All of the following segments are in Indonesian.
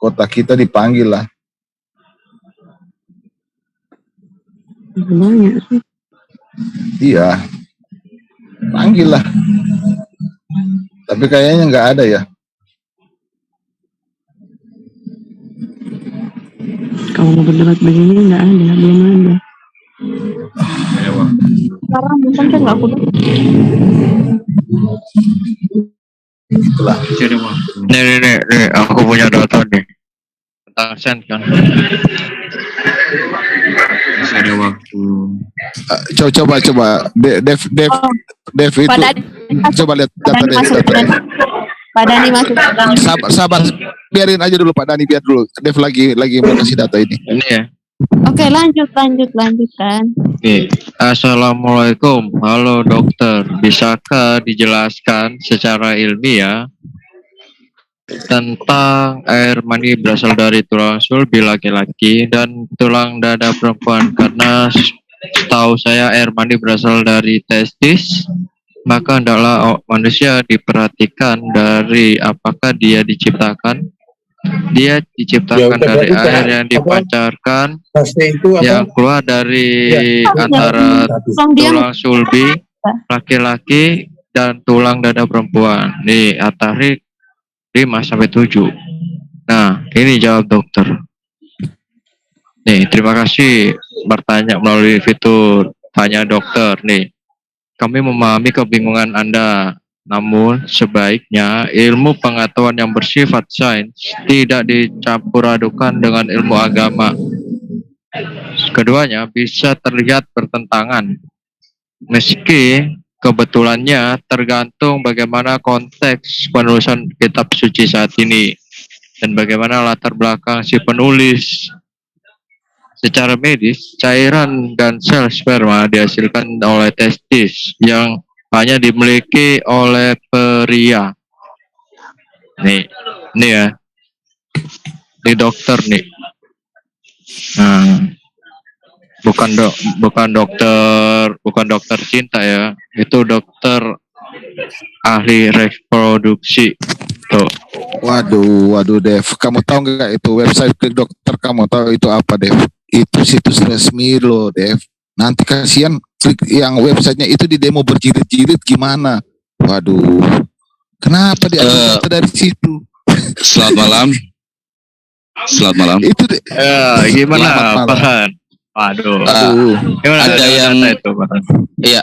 kota kita dipanggil lah. Banyak sih. Iya, panggil lah. Tapi kayaknya nggak ada ya. Kalau mau berdebat begini nggak ada, belum ada. Sekarang bukan kan nggak kudu. Itulah. Nih, aku punya data nih tentang sen kan. Masih ada waktu. Coba. Dev itu. Coba lihat data. Pak Dani masuk. Sabar, biarin aja dulu Pak Dani, biar dulu. Dev lagi mau kasih data ini. Ini ya. Oke, lanjutkan. Nih, Assalamualaikum. Halo dokter, bisakah dijelaskan secara ilmiah tentang air mani berasal dari tulang sulbi laki-laki dan tulang dada perempuan? Karena setahu saya air mani berasal dari testis, maka hendaklah manusia diperhatikan dari apakah dia diciptakan. Dia diciptakan dari air yang dipancarkan, yang keluar dari antara tulang sulbi laki-laki dan tulang dada perempuan. Nih, Atarik 5-7. Nah, ini jawab dokter. Nih, terima kasih bertanya melalui fitur tanya dokter. Nih, kami memahami kebingungan Anda. Namun, sebaiknya ilmu pengetahuan yang bersifat sains tidak dicampur adukan dengan ilmu agama. Keduanya bisa terlihat bertentangan. Meski kebetulannya tergantung bagaimana konteks penulisan kitab suci saat ini dan bagaimana latar belakang si penulis. Secara medis, cairan dan sel sperma dihasilkan oleh testis yang hanya dimiliki oleh pria. Nih ya, ini dokter nih. Nah, bukan dokter cinta ya, itu dokter ahli reproduksi. Tuh. Waduh Dev, kamu tahu nggak itu website dokter, kamu tahu itu apa Dev? Itu situs resmi loh Dev. Nanti kasihan klik yang websitenya itu di demo berjilid-jilid gimana? Waduh, kenapa diambil data dari situ? Selamat malam. Itu gimana Pak? Aduh.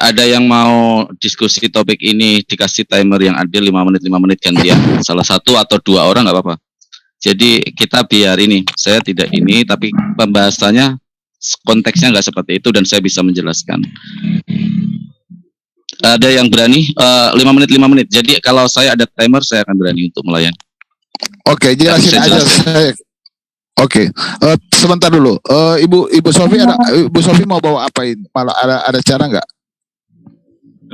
Ada yang mau diskusi topik ini, dikasih timer yang adil 5 menit gantian. Salah satu atau 2 orang nggak apa-apa. Jadi kita biar ini, saya tidak ini, tapi pembahasannya konteksnya nggak seperti itu dan saya bisa menjelaskan. Ada yang berani 5 menit. Jadi kalau saya ada timer, saya akan berani untuk melayani. Oke, jelasin aja. Oke, sebentar dulu. Ibu Sofi mau bawa apa ini? Malah ada cara nggak?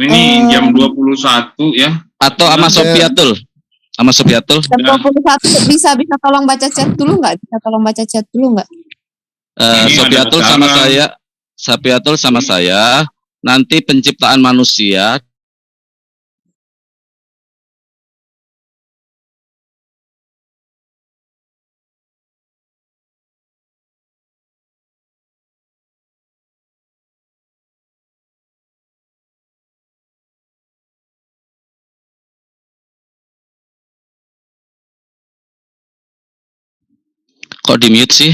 Ini jam 21 ya. Atau sama Sofiatul? Sama Sofiatul? Jam 21 bisa tolong baca chat dulu nggak? Sofiatul sama saya. Nanti penciptaan manusia. Kok di mute sih?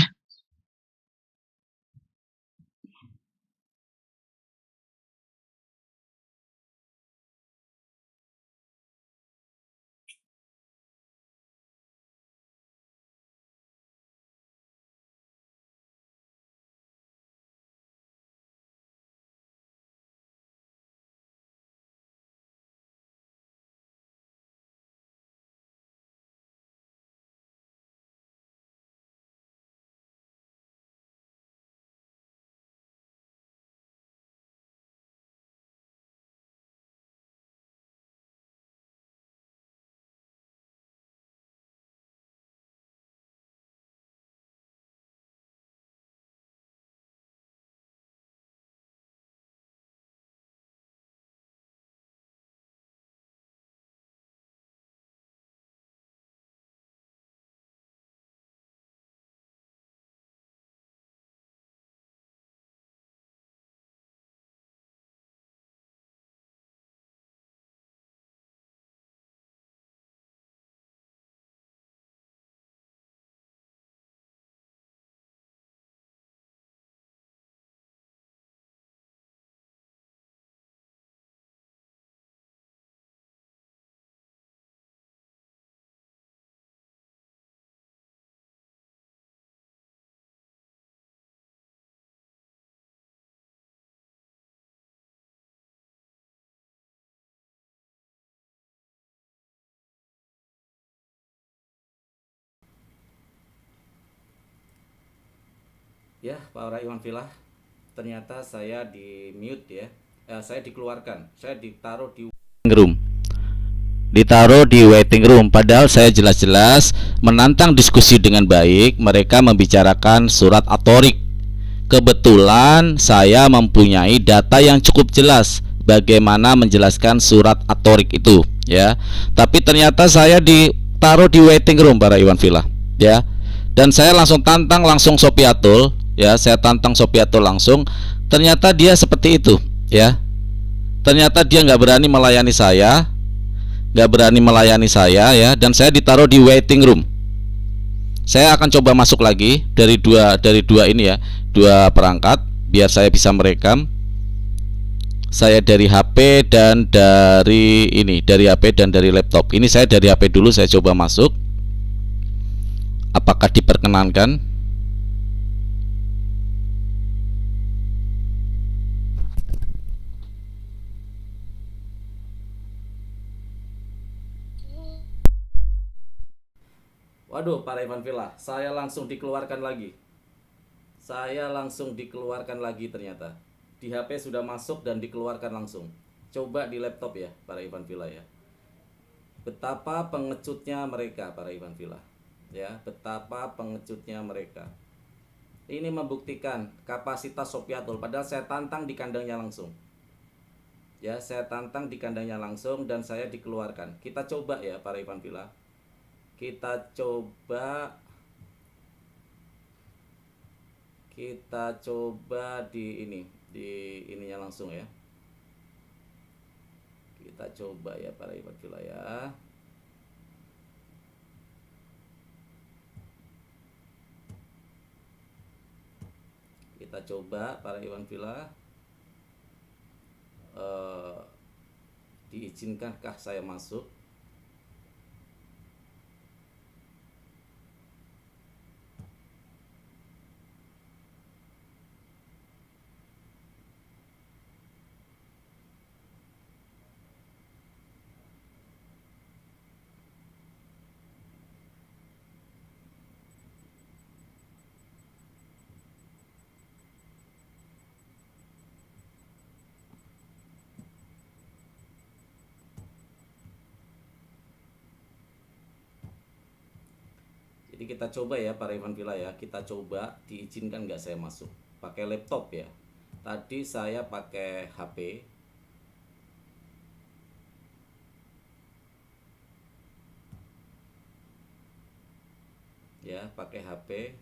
Ya, para Iwan Villa, ternyata saya di mute ya. Saya dikeluarkan. Saya ditaruh di room. Ditaruh di waiting room, padahal saya jelas-jelas menantang diskusi dengan baik. Mereka membicarakan surat At-Thariq. Kebetulan saya mempunyai data yang cukup jelas bagaimana menjelaskan surat At-Thariq itu, ya. Tapi ternyata saya ditaruh di waiting room, para Iwan Villa, ya. Dan saya langsung tantang langsung Sopiatul, ya. Saya tantang Sopiatul langsung. Ternyata dia seperti itu, ya. Ternyata dia nggak berani melayani saya, ya, dan saya ditaruh di waiting room. Saya akan coba masuk lagi dari dua ini ya, dua perangkat biar saya bisa merekam. Saya dari HP dan dari laptop. Ini saya dari HP dulu, saya coba masuk. Apakah diperkenankan? Waduh, para Iwan Villa, saya langsung dikeluarkan lagi. Ternyata. Di HP sudah masuk dan dikeluarkan langsung. Coba di laptop ya, para Iwan Villa ya. Betapa pengecutnya mereka, para Iwan Villa. Ya, betapa pengecutnya mereka. Ini membuktikan kapasitas Sopiatul, padahal saya tantang di kandangnya langsung. Ya, saya tantang di kandangnya langsung dan saya dikeluarkan. Kita coba ya, para Iwan Villa. Kita coba di ininya langsung ya. Kita coba ya, para Iwan Villa ya. Kita coba, para Iwan Villa. Diizinkankah saya masuk? Jadi kita coba ya, para Iwan Villa ya. Kita coba diizinkan nggak saya masuk. Pakai laptop ya. Tadi saya pakai HP. Ya, pakai HP.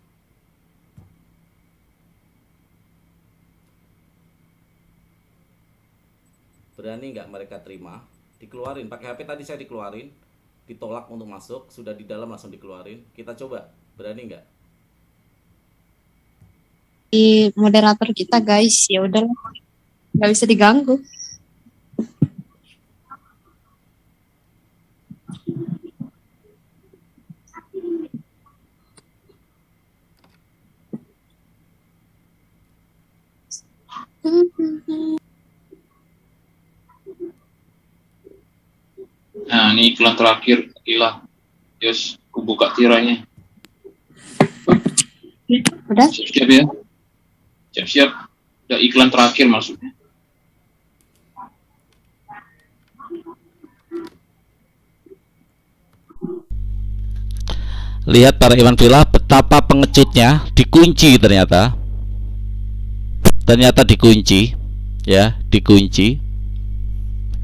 Berani nggak mereka terima? Dikeluarin. Pakai HP tadi saya dikeluarin. Ditolak untuk masuk, sudah di dalam langsung dikeluarin. Kita coba, berani nggak? Di moderator kita guys, ya udah nggak bisa diganggu. Nah, ini iklan terakhir, gila. Yes, aku buka tiranya. Udah? Siap-siap ya. Siap-siap. Udah iklan terakhir maksudnya. Lihat para Iwan Villa, betapa pengecutnya, dikunci ternyata. Ternyata dikunci, ya, dikunci.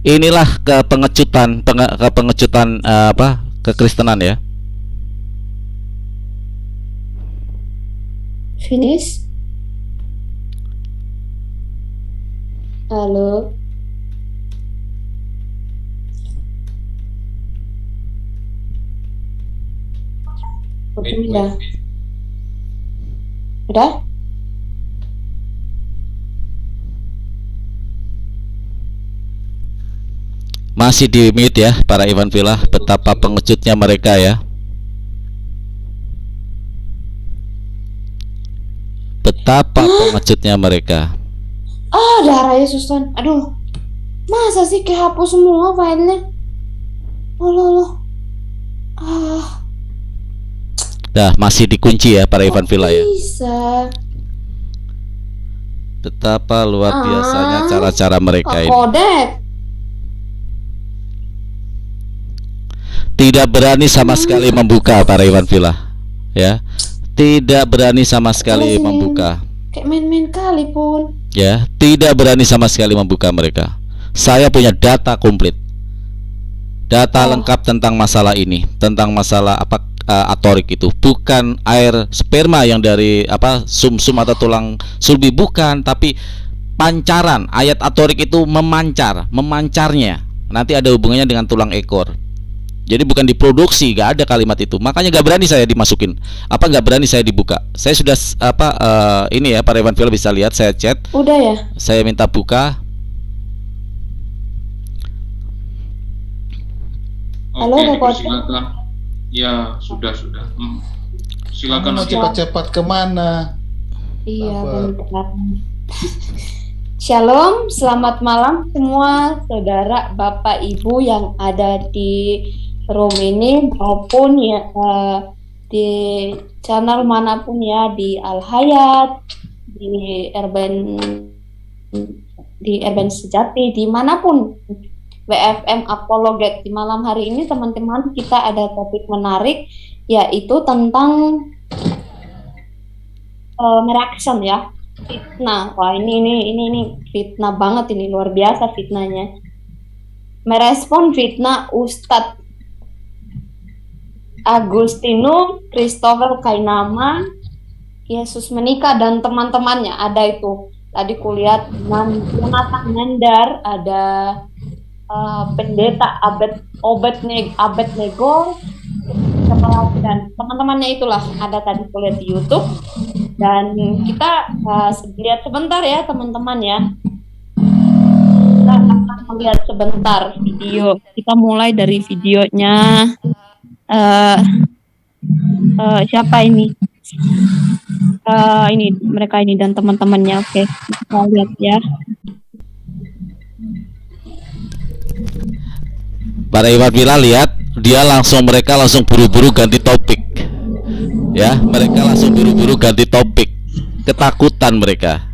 Inilah kepengecutan kekristenan ya. Finish. Halo. Udah. Udah? Masih di mute ya, para Iwan Villa. Betapa pengecutnya mereka ya. Betapa pengecutnya mereka. Darah Yesusan. Aduh. Masa sih kehapus semua filenya? Allah. Dah, masih dikunci ya para Iwan Villa ya. Bisa. Betapa luar biasanya cara-cara mereka Kak ini. Kodek. Tidak berani sama sekali membuka para Iwan Villa, ya. Tidak berani sama sekali membuka. Kayak main-main kali pun. Ya, tidak berani sama sekali membuka mereka. Saya punya data komplit. Data lengkap tentang masalah ini, tentang masalah apa atorik itu. Bukan air sperma yang dari sumsum atau tulang sulbi, bukan, tapi pancaran. Ayat atorik itu memancarnya. Nanti ada hubungannya dengan tulang ekor. Jadi bukan diproduksi, nggak ada kalimat itu. Makanya nggak berani saya dimasukin. Nggak berani saya dibuka. Saya sudah ini ya, Pak Iwan Villa bisa lihat, saya chat. Udah ya. Saya minta buka. Halo, Oke, Kak Kodek. silakan. Ya, sudah. Silakan. Mau cepat-cepat kemana? Iya, Apa? bentar. Shalom, selamat malam semua saudara, bapak, ibu yang ada di room ini maupun ya di channel manapun ya, di Al Hayat, di Urban Sejati, dimanapun WFM Apologet. Di malam hari ini teman-teman kita ada topik menarik, yaitu tentang mereaction ya, fitnah. Wah, ini fitnah banget, ini luar biasa fitnahnya. Merespon fitnah Ustadz Agustinus Christopher Kainama, Yesus menikah dan teman-temannya. Ada itu tadi kulihat Jonathan Mendar, ada pendeta Abednego dan teman-temannya itulah ada tadi kulihat di YouTube. Dan kita lihat sebentar ya teman-teman ya. Kita akan melihat sebentar video. Kita mulai dari videonya. Siapa ini? Ini mereka ini dan teman-temannya. Oke, kita lihat ya. Para Iwan Villa lihat, mereka langsung buru-buru ganti topik. Ya, mereka langsung buru-buru ganti topik. Ketakutan mereka.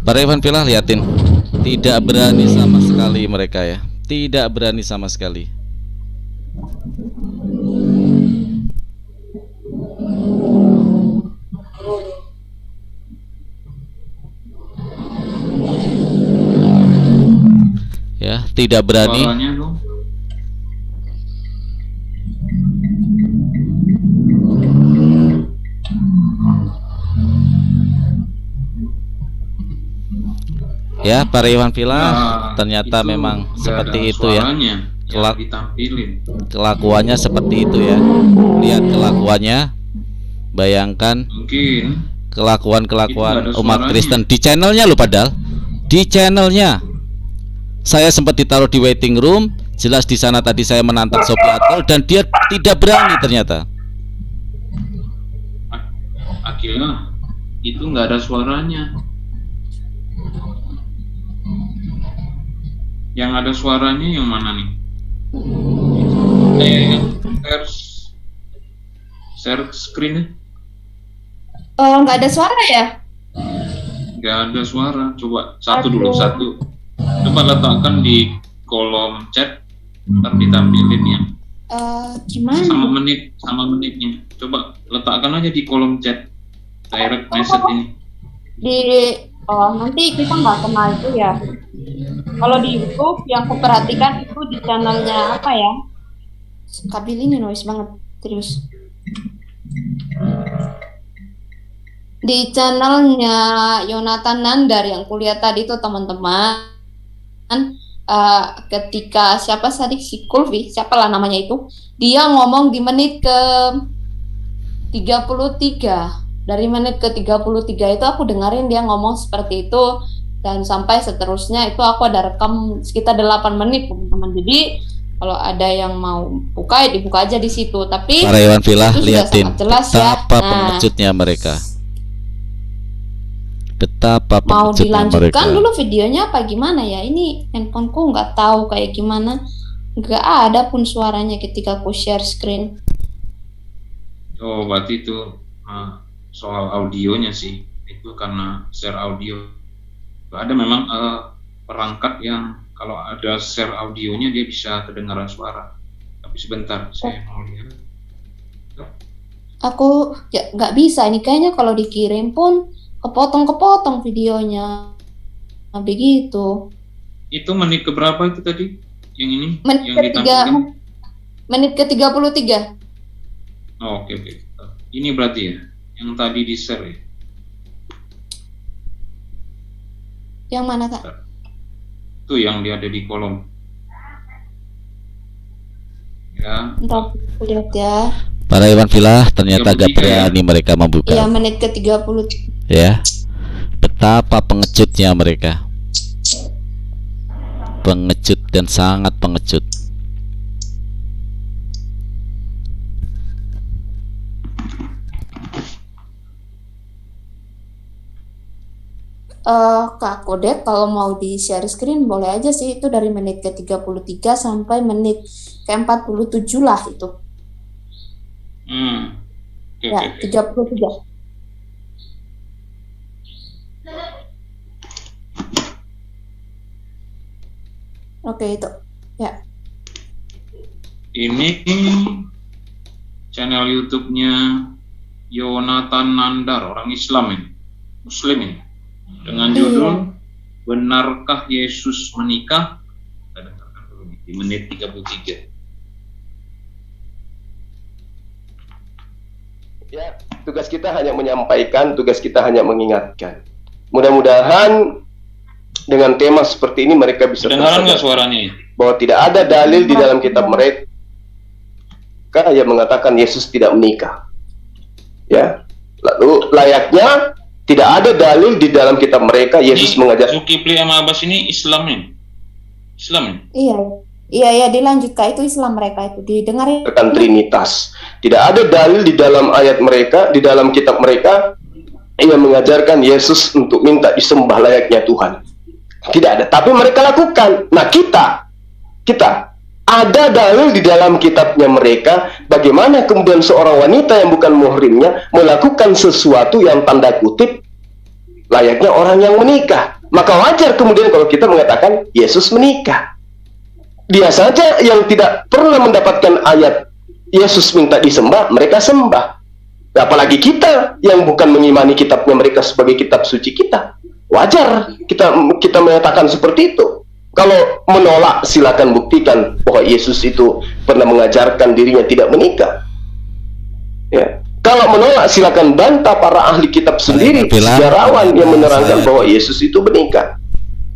Para Iwan Villa liatin, tidak berani sama sekali mereka ya, tidak berani sama sekali. Ya, tidak berani. Suaranya dong. Ya, para Iwan Villa, Nah, ternyata itu memang nggak seperti ada itu ya. suaranya yang Kelak- ditampilin. Kelakuannya seperti itu ya. Lihat kelakuannya. Bayangkan Mungkin kelakuan-kelakuan Itu nggak ada umat suaranya. Kristen di channelnya loh, padahal di channelnya. Saya sempat ditaruh di waiting room, jelas di sana tadi saya menantang Sophie Atol dan dia tidak berani ternyata. akhirnya itu nggak ada suaranya. Yang ada suaranya yang mana nih? Share screen-nya? Nggak ada suara ya? Nggak ada suara. Coba satu dulu, satu. Coba letakkan di kolom chat, ntar ditampilin ya. Gimana? Sama menitnya. Coba letakkan aja di kolom chat direct message ini. Nanti kita nggak kenal itu ya. Kalau di YouTube yang kuperhatikan itu di channelnya apa ya? Kabil ini noise banget, terus. Di channelnya Yonatan Nandar yang kuliah tadi tuh teman-teman, ketika siapa tadi si Kulfi, siapalah namanya itu, dia ngomong di menit ke 33. Dari menit ke 33 itu aku dengerin dia ngomong seperti itu, dan sampai seterusnya itu aku ada rekam sekitar 8 menit teman-teman. Jadi kalau ada yang mau buka ya dibuka aja di situ. Tapi Para Iwan Villa, itu sudah liatin sangat jelas ya. betapa Nah, pengecutnya mereka. Betapa mau pengecutnya mereka. dilanjutkan dulu videonya apa gimana ya? Ini handphoneku nggak tahu kayak gimana. Nggak ada pun suaranya ketika aku share screen. Oh, berarti itu soal audionya sih. Itu karena share audio. Ada memang perangkat yang kalau ada share audionya dia bisa kedengaran suara. Tapi sebentar, saya mau lihat. Aku ya nggak bisa ini kayaknya kalau dikirim pun kepotong-kepotong videonya. Nah, begitu. Itu menit ke berapa itu tadi? Yang ini? Menit Yang ke ditampilkan? menit ke 33. Oh, oke. Ini berarti ya, yang tadi di share ya. Yang mana Kak? Itu yang dia ada di kolom. Ya, Ntar aku lihat ya. Para Iwan Villa, ternyata gak 33 ya? berani mereka membuka. Iya menit ke 30. Ya, betapa pengecutnya mereka. Pengecut dan sangat pengecut. Kak Kodek kalau mau di share screen boleh aja sih, itu dari menit ke 33 sampai menit ke 47 lah itu. Oke, Ya, 33. Oke itu. Ya. Ini channel YouTube-nya Yonatan Nandar, orang Islam ini, Muslim ini, dengan judul Benarkah Yesus Menikah? Kita dengarkan dulu nih, di menit 33. Ya, tugas kita hanya menyampaikan, tugas kita hanya mengingatkan. Mudah-mudahan dengan tema seperti ini mereka bisa Kedengaran nggak tersadar suaranya? bahwa tidak ada dalil di dalam kitab mereka yang mengatakan Yesus tidak menikah. Ya, lalu layaknya tidak ada dalil di dalam kitab mereka Yesus Ini mengajar. Zulkifli sama Abbas ini Islam nih? Islam nih? Iya, dilanjutkan itu Islam mereka itu didengarin. Trinitas. Tidak ada dalil di dalam ayat mereka, di dalam kitab mereka yang mengajarkan Yesus untuk minta disembah layaknya Tuhan. Tidak ada, tapi mereka lakukan. Nah, kita ada dalil di dalam kitabnya mereka bagaimana kemudian seorang wanita yang bukan muhrimnya melakukan sesuatu yang tanda kutip layaknya orang yang menikah. Maka wajar kemudian kalau kita mengatakan Yesus menikah. Dia saja yang tidak pernah mendapatkan ayat Yesus minta disembah, mereka sembah. Apalagi kita yang bukan mengimani kitabnya mereka sebagai kitab suci kita. Wajar kita menyatakan seperti itu. Kalau menolak, silakan buktikan bahwa Yesus itu pernah mengajarkan dirinya tidak menikah. Ya. Kalau menolak, silakan bantah para ahli kitab sendiri, sejarawan yang menerangkan bahwa Yesus itu menikah.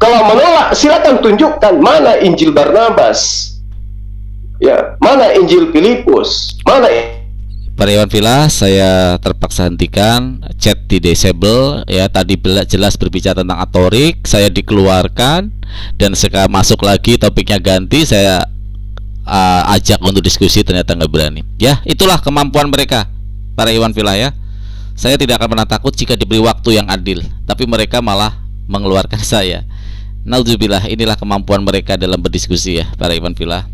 Kalau menolak, silakan tunjukkan mana Injil Barnabas, ya, mana Injil Filipus, mana. Para Iwan Villa, saya terpaksa hentikan, chat di disable ya. Tadi jelas berbicara tentang atorik, saya dikeluarkan dan sekarang masuk lagi topiknya ganti, saya ajak untuk diskusi, ternyata nggak berani. Ya, itulah kemampuan mereka, para Iwan Villa ya. Saya tidak akan pernah takut jika diberi waktu yang adil, tapi mereka malah mengeluarkan saya. Naudzubillah, inilah kemampuan mereka dalam berdiskusi ya, para Iwan Villa.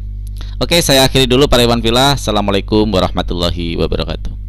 Oke, saya akhiri dulu para Iwan Villa. Assalamualaikum warahmatullahi wabarakatuh.